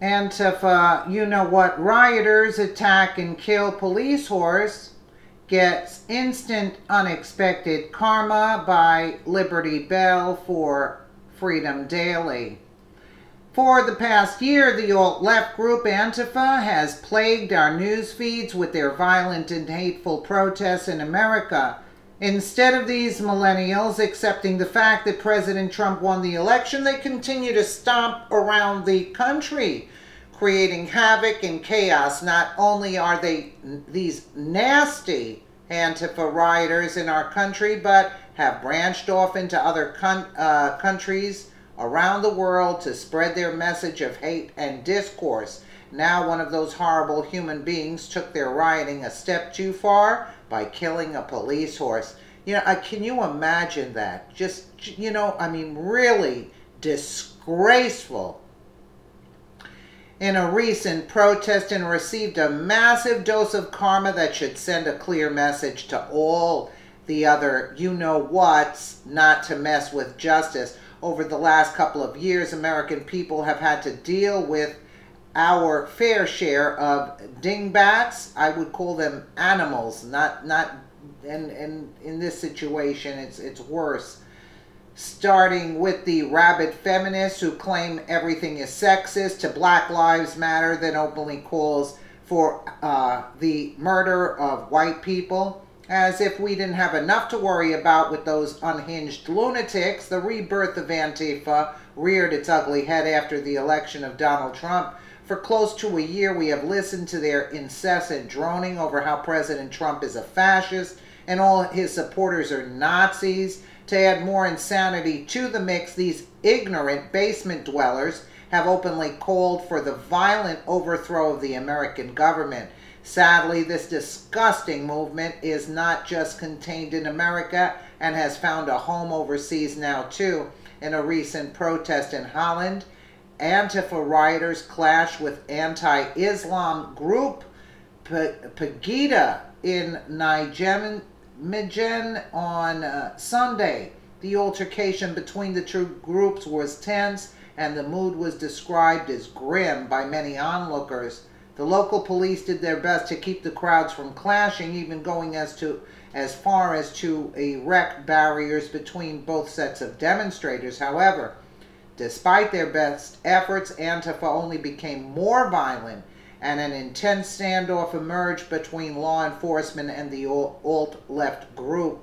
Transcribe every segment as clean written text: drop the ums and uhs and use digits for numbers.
Antifa, you know what, rioters attack and kill police horse, gets instant unexpected karma by Liberty Bell for Freedom Daily. For the past year, the alt-left group Antifa has plagued our news feeds with their violent and hateful protests in America. Instead of these millennials accepting the fact that President Trump won the election, they continue to stomp around the country, creating havoc and chaos. Not only are they these nasty Antifa rioters in our country, but have branched off into other countries around the world to spread their message of hate and discourse. Now one of those horrible human beings took their rioting a step too far by killing a police horse. Can you imagine that? Just, really disgraceful. In a recent protest, and received a massive dose of karma that should send a clear message to all the other you-know-whats not to mess with justice. Over the last couple of years, American people have had to deal with our fair share of dingbats. I would call them animals, and in this situation, it's worse. Starting with the rabid feminists who claim everything is sexist, to Black Lives Matter that openly calls for the murder of white people. As if we didn't have enough to worry about with those unhinged lunatics, the rebirth of Antifa reared its ugly head after the election of Donald Trump. For close to a year, we have listened to their incessant droning over how President Trump is a fascist and all his supporters are Nazis. To add more insanity to the mix, these ignorant basement dwellers have openly called for the violent overthrow of the American government. Sadly, this disgusting movement is not just contained in America and has found a home overseas now too. In a recent protest in Holland, Antifa rioters clashed with anti-Islam group Pegida in Nijmegen on Sunday. The altercation between the two groups was tense, and the mood was described as grim by many onlookers. The local police did their best to keep the crowds from clashing, even going as far as to erect barriers between both sets of demonstrators. However, despite their best efforts, Antifa only became more violent, and an intense standoff emerged between law enforcement and the alt-left group.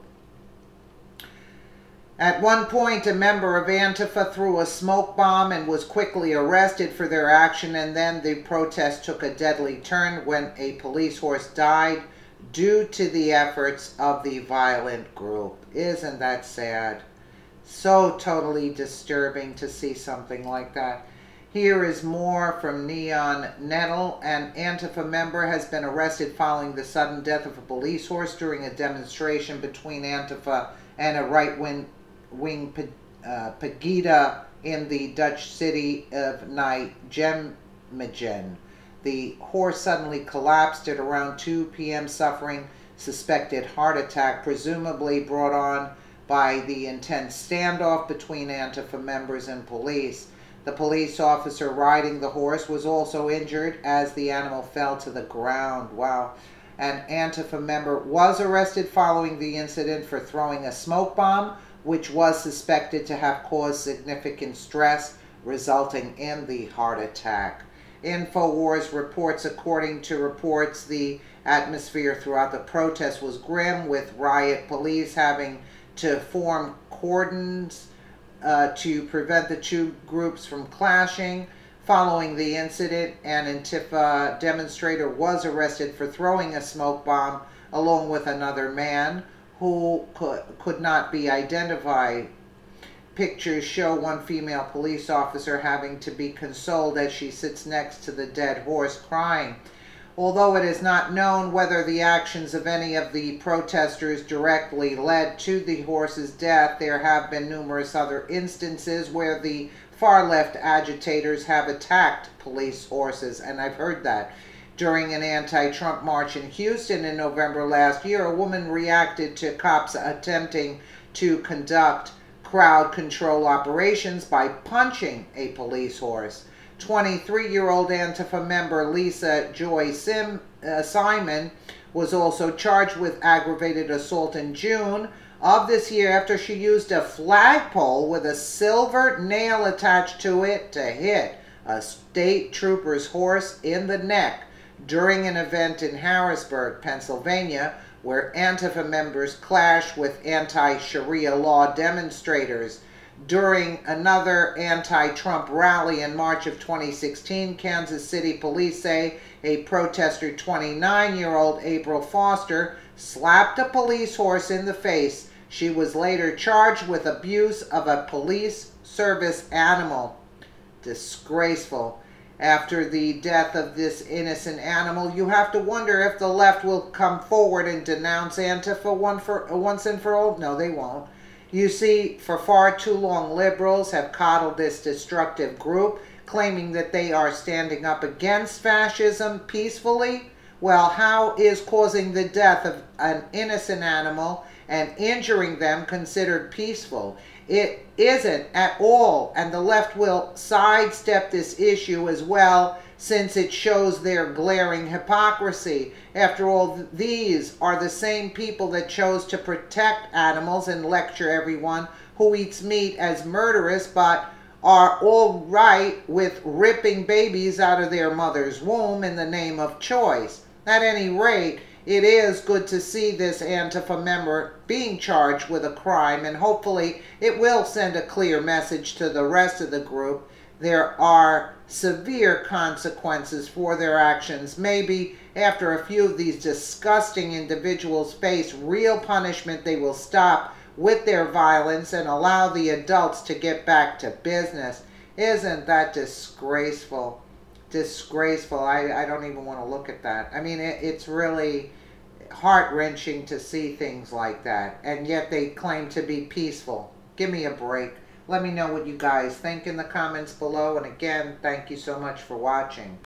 At one point, a member of Antifa threw a smoke bomb and was quickly arrested for their action, and then the protest took a deadly turn when a police horse died due to the efforts of the violent group. Isn't that sad? So totally disturbing to see something like that. Here is more from Neon Nettle. An Antifa member has been arrested following the sudden death of a police horse during a demonstration between Antifa and a right-wing Pegida in the Dutch city of Nijmegen. The horse suddenly collapsed at around 2 p.m., suffering suspected heart attack, presumably brought on by the intense standoff between Antifa members and police. The police officer riding the horse was also injured as the animal fell to the ground. Wow. An Antifa member was arrested following the incident for throwing a smoke bomb, which was suspected to have caused significant stress, resulting in the heart attack. InfoWars reports, according to reports, the atmosphere throughout the protest was grim, with riot police having to form cordons to prevent the two groups from clashing. Following the incident, an Antifa demonstrator was arrested for throwing a smoke bomb along with another man who could not be identified. Pictures show one female police officer having to be consoled as she sits next to the dead horse crying. Although it is not known whether the actions of any of the protesters directly led to the horse's death, there have been numerous other instances where the far-left agitators have attacked police horses, and I've heard that. During an anti-Trump march in Houston in November last year, a woman reacted to cops attempting to conduct crowd control operations by punching a police horse. 23-year-old Antifa member Lisa Joy Simon was also charged with aggravated assault in June of this year after she used a flagpole with a silver nail attached to it to hit a state trooper's horse in the neck during an event in Harrisburg, Pennsylvania, where Antifa members clashed with anti-Sharia law demonstrators. During another anti-Trump rally in March of 2016, Kansas City police say a protester, 29-year-old April Foster, slapped a police horse in the face. She was later charged with abuse of a police service animal. Disgraceful. After the death of this innocent animal, you have to wonder if the left will come forward and denounce Antifa once and for all. No, they won't. You see, for far too long, liberals have coddled this destructive group, claiming that they are standing up against fascism peacefully. Well, how is causing the death of an innocent animal and injuring them considered peaceful? It isn't at all, and the left will sidestep this issue as well, since it shows their glaring hypocrisy. After all, these are the same people that chose to protect animals and lecture everyone who eats meat as murderous, but are all right with ripping babies out of their mother's womb in the name of choice. At any rate, it is good to see this Antifa member being charged with a crime, and hopefully it will send a clear message to the rest of the group. There are severe consequences for their actions. Maybe after a few of these disgusting individuals face real punishment, they will stop with their violence and allow the adults to get back to business. Isn't that disgraceful? Disgraceful. I don't even want to look at that. I mean, it's really heart-wrenching to see things like that, and yet they claim to be peaceful. Give me a break. Let me know what you guys think in the comments below, and again, thank you so much for watching.